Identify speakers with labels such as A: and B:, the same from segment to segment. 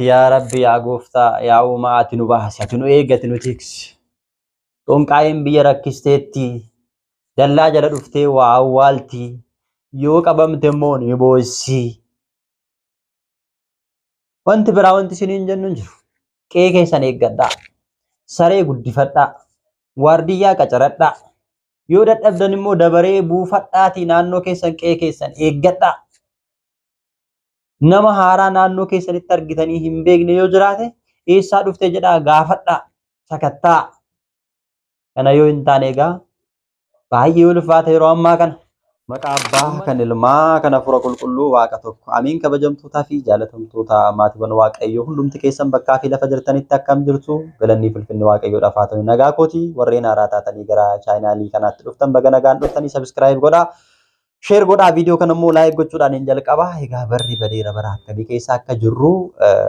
A: Yaa Rabbi yaa Gooftaa yaa uumaa ati nu baasi ati nu eeggati nu tiksi. Xonqaa'een biyya rakkisteetti dallaa jala dhuftee waa awwaalti yoo qabamte immoo ni boossi. Wanti biraa wanti isiniin jennu hin jiru. Qe'ee keessan eeggadhaa. Saree guddifadhaa. Waardiyyaa qacaradhaa. Yoo dadhabdan immoo dabaree buufadhaatii naannoo keessan qe'ee keessan eeggadhaa. Nama haaraa naannoo keessanitti argitanii hin beekne yoo jiraate eessaa dhufte jedhaa gaafadhaa sakattaa. Kana yoo hin taane egaa baay'ee ulfaata yeroo ammaa kana. Maqaa Abbaa kan Ilmaa kan Hafuura Qulqulluu Waaqa tokko. Amiin. Kabajamtootaa fi jaalatamtoota maatiiwwan Waaqayyoo hundumti keessan bakkaa fi lafa jirtanitti akkam jirtu galanni ulfinni Waaqayyoodhaaf haa ta'u. Nagaa kooti warreen haaraa taatanii gara chaayinaalii kanaatti dhuftan baga nagaan dhuftanii sabiskiraayib godhaa. Share godhaa viidiyoo kana immoo laayik gochuudhaan hin jalqaba. Egaa barri badeera bara akkamii keessa akka jirru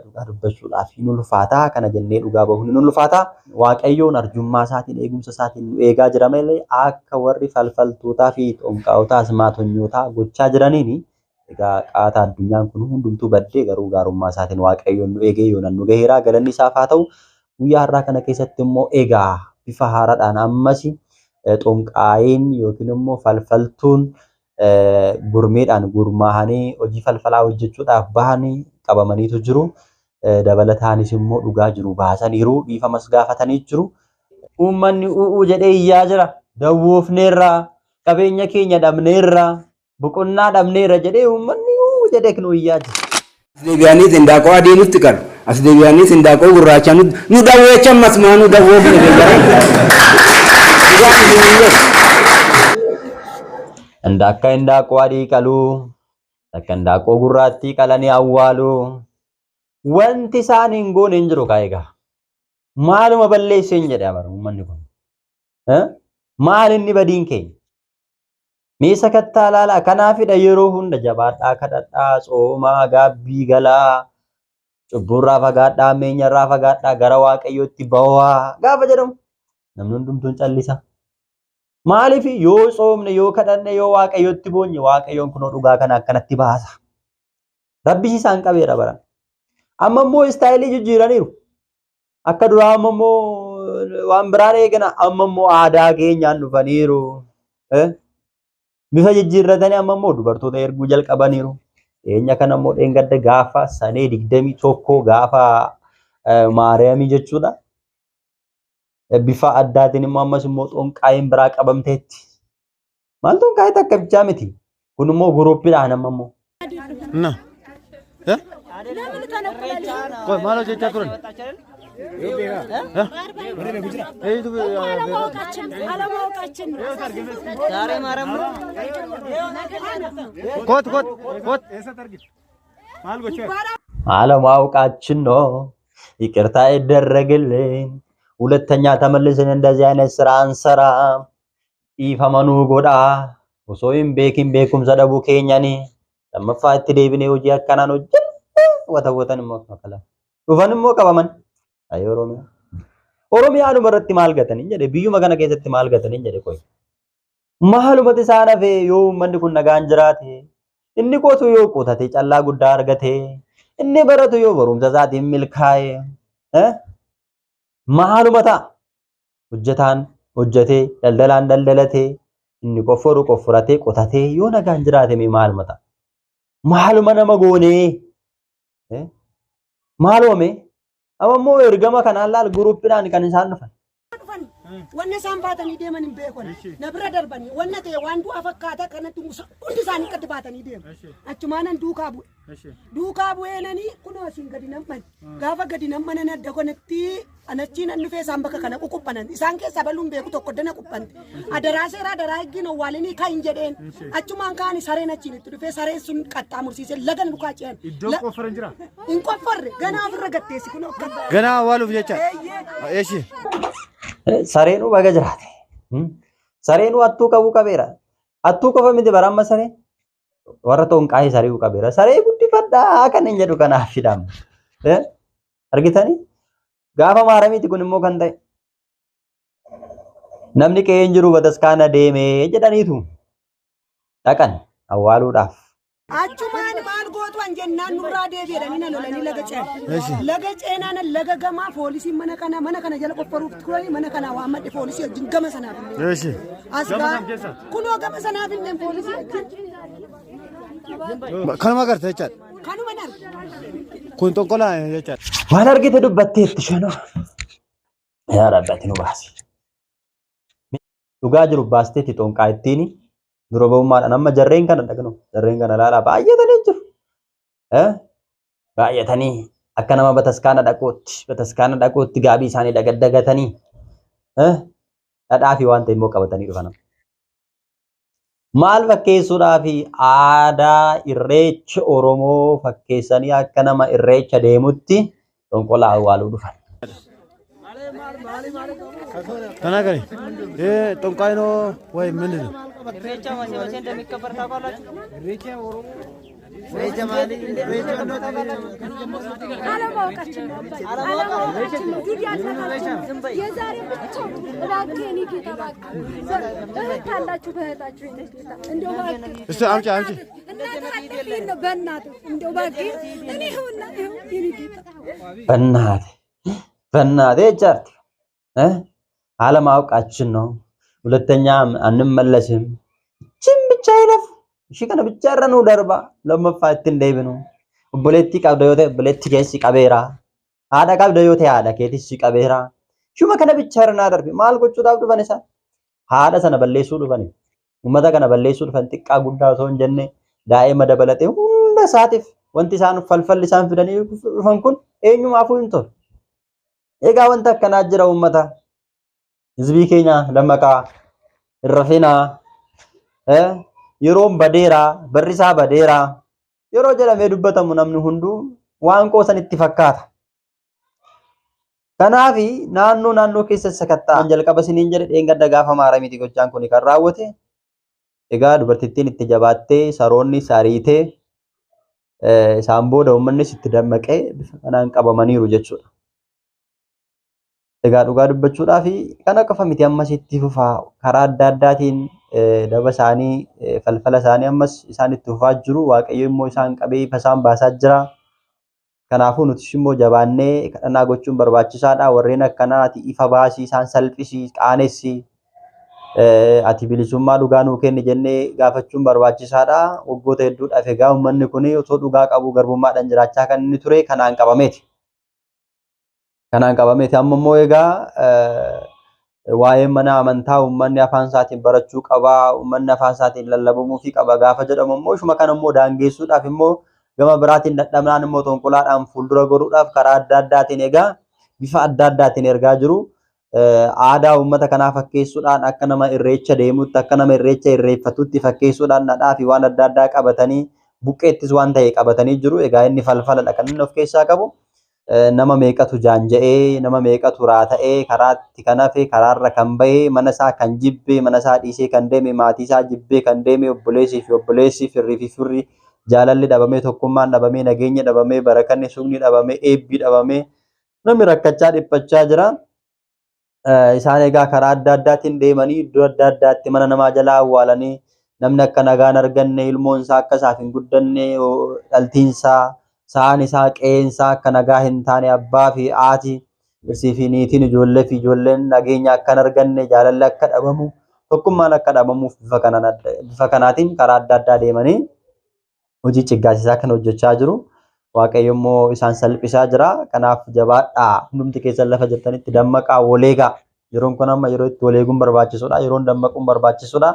A: dhugaa dubbachuudhaaf hin ulfaata. Kana jennee dhugaa bahuun hin ulfaata. Waaqayyoon arjummaa isaatiin eegumsa isaatiin nu eegaa jira malee akka warri falfaltootaa fi xonqaa'otaas maatonyootaa gochaa jiraniin egaa qaata addunyaan kun hundumtuu baddee garuu gaarummaa isaatiin Waaqayyoon nu eegee yoo nu gaheera galanni isaaf haa ta'u. Guyyaa har'aa kana keessatti immoo egaa bifa haaraadhaan ammas xonqaa'een yookiin immoo falfaltuun gurmeedhaan gurmaahanii hojii falfalaa hojjechuudhaaf bahanii qabamaniitu jiru. Dabalataanis immoo dhugaa jiru baasaniiru dhiifamas gaafatanii jiru. Uummanni u'uu jedhee iyyaa jira. Dawwoofneerra qabeenya keenya dhabneerra boqonnaa dhabneerra jedhee uummanni u'uu jedhee nu iyyaa jira.
B: Asdeebiyaaniis hindaaqoo adii nutti qalu. Asdeebiyaaniis hindaaqoo gurraacha nu dawweecha masmaa nu dawwoofne
A: Akka hindaaqoo adii qaluu, akka hindaaqoo gurraattii qalanii awwaaluu. Wanti isaan hin goone hin jiru egaa. Maaluma balleesseen jedhe amara uummanni kun. Maal inni badiin keenya? Mee sakattaa ilaalaa kanaafidha yeroo hunda jabaadhaa kadhadhaa tsoomaa gaabbii galaa cubburraa fagaadhaa meenyarraa fagaadhaa gara Waaqayyootti bawaa gaafa jedhamu namni hundumtuun callisa. Maaliif yoo tsoomne yoo kadhanne yoo Waaqayyootti boonye Waaqayyoon kunoo dhugaa kana akkanatti baasa. Rabbi isaan qabeera bara. Amma immoo istaayilii jijjiiraniiru. Akka duraa amma immoo waan biraan eegana amma immoo aadaa keenyaan dhufaniiru. Bifa jijjiirratanii amma immoo dubartoota erguu jalqabaniiru. Dhiyeenya kana immoo dheengadda gaafa sanee 21 gaafa Maariyaamii jechuudha. Bifa addaatiin immoo ammas immoo xonqaa'een biraa qabamteetti. Maal xonqaa'eet akka bichaa miti. Kun immoo guruuppiidhaan amma immoo.
C: Maal hojjechaa turan?
A: አለማወቃችን ነው ይቅርታ ይደረግልን። ሁለተኛ ተመልሰን እንደዚህ አይነት ስራ አንሰራም። ኢፈመኑ ጎዳ ወሶይም ቤኩም ዘደቡ ኬኛኒ ለመፋት ዴብኔ ወጂ አካናኖ ወተወተን መከላ ዱፈን ሞ ቀበመን አይ ኦሮሚያ አሉ መረጥ ማልገተን እንጀ ቢዩ መገነ ከሰት ማልገተን እንጀ ቆይ ማሉ በተሳነፈ ዮ መንኩን ነጋን ጅራቴ እኒ ቆቱ ዮ ቆታቴ ጨላ ጉዳ አርገቴ እኒ በረቱ ዮ በሩም ዘዛት የሚልካይ ማሉ መታ ሁጀታን ሁጀቴ ደልደላን ደልደለቴ እኒ ቆፈሩ ቆፍራቴ ቆታቴ ዮ ነጋን ጅራቴ ሚ ማል መታ ማሉ መነመ ጎኔ ማሎሜ አመሞ እርገማ ከናላል ግሩፕዳን ከንሳን ፈን
D: wanne sambaatanii deemanii beekon nabira darbanii wanne ta'e waan du'a fakkaata kanatti hundi isaanii qad baatanii deemu achumaanan duukaa bu'eenanii kunoo asiin gadi namman gaafa gadi nammanan adda konatti anachiin an dhufee isaan bakka kana ququphanan isaan keessaa baluun beeku tokko dana quphante adaraa seeraa adaraa eeggiin owwaalinii kaa'in jedheen achumaan kaani sareen achiin itti dhufee sareen sun qaxxaamursiise lagan lukaa ce'an
C: iddoo qoffaran jira
D: hin qoffarre ganaa ofirra gatteessi kunoo
C: ganaa awwaaluuf jecha eeshi
A: Sarenu baga jiraate. Sarenu attuu qabu qabeera. Attuu qofa miti baramma saree. Warra xonqaa'ee saree qabeera. Saree guddifadhaa kan hin jedhu kanaaf fidama. Argitanii? Gaafa Maaramiiti kun immoo kan ta'e. Namni qe'een jiru bataskaana deemee jedhaniitu dhaqan awwaaluudhaaf.
D: Achumaan maal gootu an jennaan nurraa deebi'edhanii na lolanii laga ceena. Laga ceenaan laga gamaa poolisiin mana kana jala qofforuuf turani mana kana waan madde poolisii wajjin gama sanaaf illee. Asgaa kunoo gama sanaaf illee poolisii wajjin.
C: Kanuma agartee jechaadha.
D: Kanuma darbe.
C: Kun xonqolaa jechaadha.
A: Waan argite dubbatteetti shanoo. Yaa Rabbi nu baasi. Dhugaa jiru baasteetti xonqaa ittiini. Dura ba'ummaadhaan amma jarreen kana dhaqnu. Jarreen kana ilaalaa baay'atanii jiru. Baay'atanii akka nama bataskaana dhaquutti gaabii isaanii dagaddagatanii dhadhaa fi wanta immoo qabatanii dhufan. Maal fakkeessuudhaa fi aadaa irreecha Oromoo fakkeessanii akka nama irreecha deemutti xonqolaa awwaaluu dhufan.
C: Kana gari. Xonqaayinoo wayi ምንድን ነው?
E: Irreecha masi እንደሚከበር ታውቃላችሁ?
C: ኢሬቻ ኦሮሞ
F: አለማወቃችን ነው። አለማወቃችን ነው። ዲዲ አልተናገርም። የዛሬ ብቻ እባክህን ጌታ እባክህ እህት ካላችሁ በእህታችሁ ጌታ እንደው እባክህ
C: እስቲ አምጪ
F: እናት አለኝ ነው በእናትህ እንደው እባክህ እኔ ይሁንና ይሁን የኔ ጌታ
A: በእናትህ ጃርት አለማወቃችን ነው። ሁለተኛ አንመለስም። ችን ብቻ ይለፍ እሺ ከነ ብቻ ረኑ ደርባ ለመፋት እንደይብኑ ኦቦሌቲ ቀብደዮቴ ኦቦሌቲ ኬሲ ቀቤራ አዳ ቀብደዮቴ አዳ ኬቲሲ ቀቤራ ሹመ ከነ ብቻ ረና ደርቢ ማል ጎቹ ዳብዱ በነሳ አዳ ሰነ በሌሱ ዱፈኒ ኡመታ ከነ በሌሱ ዱፈን ጥቃ ጉዳ ሶን ጀነ ዳኤ መደበለቴ ሁንደ ሳቲፍ ወንቲ ሳን ፈልፈል ሳን ፍደኒ ዱፈን ኩን ኤኙ ማፉ እንቶ ኤጋ ወንታ ከናጅራ ኡመታ ህዝቢ ኬኛ ለመቃ ረፊና yeroon badeera barrisaa badeera yeroo jedhamee dubbatamu namni hunduu waan qoosanitti fakkaata. Kanaaf naannoo keessa sakattaa jalqaba siniin jedhe dheengadda gaafa maaramiti gochaan kun kan raawwate. Egaa dubartittiin itti jabaattee saroonni sariitee isaan booda uummannis itti dammaqee bifa kanaan qabamaniiru jechuudha. Egaa dhugaa dubbachuudhaaf kana qofa miti ammas itti fufaa karaa adda addaatiin daba isaanii falfala isaanii ammas isaan itti fufaa jiru. Waaqayyo immoo isaan qabee ifa isaan baasaa jira. Kanaafuu nutis immoo jabaannee kadhannaa gochuun barbaachisaadha. Warreen akkanaati ifa baasii isaan salphisii qaanessi ati bilisummaa dhugaa nuu kenni jennee gaafachuun barbaachisaadha. Waggoota hedduudhaaf egaa uummanni kun osoo dhugaa qabu garbummaadhaan jiraachaa kan inni ture kanaan qabameeti. Amma immoo egaa waa'ee mana amantaa uummanni afaan isaatiin barachuu qaba, uummanni afaan isaatiin lallabamuu qaba gaafa jedhamu immoo ishuma kana immoo daangeessuudhaaf immoo gama biraatiin dadhabnaan immoo xonqolaadhaan fuuldura godhuudhaaf karaa adda addaatiin egaa bifa adda addaatiin ergaa jiru. Aadaa uummata kanaa fakkeessuudhaan akka nama irreecha deemutti akka nama irreecha irreeffatutti fakkeessuudhaan dhadhaa fi waan adda addaa qabatanii buqqeettis waan ta'e qabatanii jiru. Egaa inni falfaladha kan inni of keessaa qabu. Nama meeqatu jaanja'ee nama meeqatu raata'ee karaatti kan hafe karaarra kan bahee mana isaa kan jibbee mana isaa dhiisee kan deeme maatii isaa jibbee kan deeme obboleessi firrii fi firri jaalalli dhabamee tokkummaan dhabamee nageenya dhabamee barakanni sugni dhabamee eebbi dhabamee namni rakkachaa dhiphachaa jira. Isaan egaa karaa adda addaatiin deemanii iddoo adda addaatti mana namaa jalaa awwaalanii namni akka nagaan arganne ilmoon isaa akka isaaf hin guddanne dhaltiinsaa saan isaa qeensaa akka nagaa hin taane abbaa fi haati dhiirsii fi niitiin ijoollee fi ijoolleen nageenya akka hin arganne jaalalli akka dhabamu tokkummaan akka dhabamuuf bifa kanaatiin karaa adda addaa deemanii hojii ciggaasisaa kan hojjechaa jiru. Waaqayyo immoo isaan salphisaa jira. Kanaaf jabaadhaa hundumti keessan lafa jirtanitti dammaqaa waleegaa. Yeroon kun amma yeroo itti waleeguun barbaachisuudha. Yeroon dammaquun barbaachisuudha.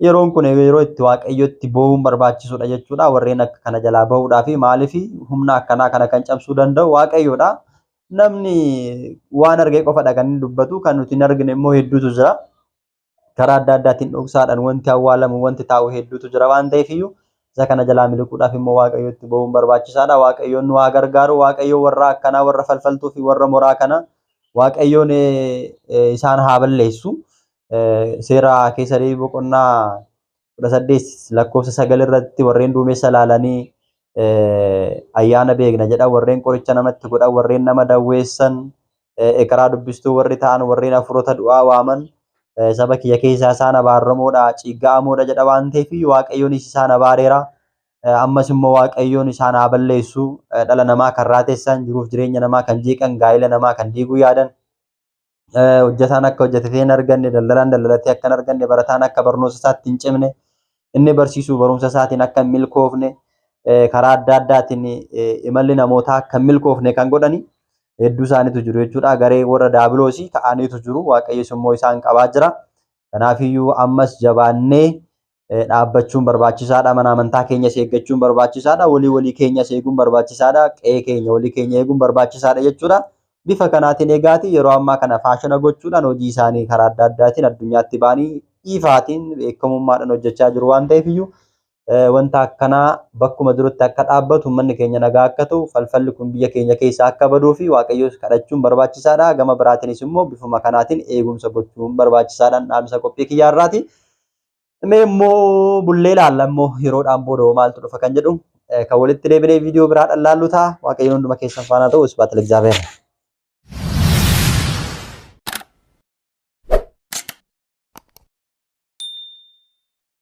A: Yeroon kun yeroo itti waaqayyotti boo'uun barbaachisuudha jechuudha. Warreen akka kana jalaa bahuudhaa fi maaliif humna akkanaa kana kan cabsuu danda'u waaqayyoodha. Namni waan argee qofadha kan inni dubbatu. Kan nuti hin argine immoo hedduutu jira. Karaa adda addaatiin dhoksaadhaan wanti awwaalamu wanti taa'u hedduutu jira waan ta'eef iyyuu isa kana jalaa miliquudhaaf immoo waaqayyotti boo'uun barbaachisaadha. Waaqayyoon nu haa gargaaru. Waaqayyoon warra akkanaa warra falfaltuu fi warra moraa kana waaqayyoon isaan haa balleessu. Seera keessa boqonnaa 18 lakkoofsa 9 irratti warreen duumessa laalanii ayyaana beekna jedha. Warreen qoricha namatti godhan, warreen nama dawweessan, ekeraa dubbistuu warri ta'an, warreen hafuurota du'aa waaman saba kiyya keessaa isaan abaaramoodha, cigga'amoodha jedha waan ta'eef waaqayyoon isaan abaareera. ammas immoo waaqayyoon isaan haa balleessu dhala namaa kan raateessan jiruuf jireenya namaa kan jeeqan gaa'ila namaa kan diiguu yaadan hojjetaan akka hojjetatee hin arganne daldalaan daldalatee akka hin arganne barataan akka barnoota isaatti hin cimne inni barsiisuu barumsa isaatiin akka hin milkoofne karaa adda addaatiin imalli namootaa akka hin milkoofne kan godhani hedduu isaaniitu jiru jechuudha. Garee warra daabiloosii ka'aniitu jiru waaqayyos immoo isaan qabaa jira. Kanaafiyyuu ammas jabaannee dhaabbachuun barbaachisaadha. Mana amantaa keenyas eeggachuun barbaachisaadha. Walii keenyas eeguun barbaachisaadha. Qe'ee keenya walii keenya eeguun barbaachisaadha jechuudha. Bifa kanaatiin eegaati yeroo ammaa kana faashina gochuudhaan hojii isaanii karaa adda addaatiin addunyaatti ba'anii ifaatiin beekamummaadhaan hojjechaa jiru waan ta'eef iyyuu wanta akkanaa bakkuma jirutti akka dhaabbatu uummanni keenya nagaa akka ta'u falfalli kun biyya keenya keessa akka baduu fi waaqayyoos kadhachuun barbaachisaadha. Gama biraatiinis immoo bifuma kanaatiin eegumsa gochuun barbaachisaadhaan dhaamsa qophii kiyyaarraati. Mee immoo bullee ilaalla immoo yeroodhaan booda maaltu dhufa kan jedhu kan walitti deebinee viidiyoo biraadhaan laallu ta'a. Waaqayyoon hunduma keessan faana ta'u isbaata Egzaabeer.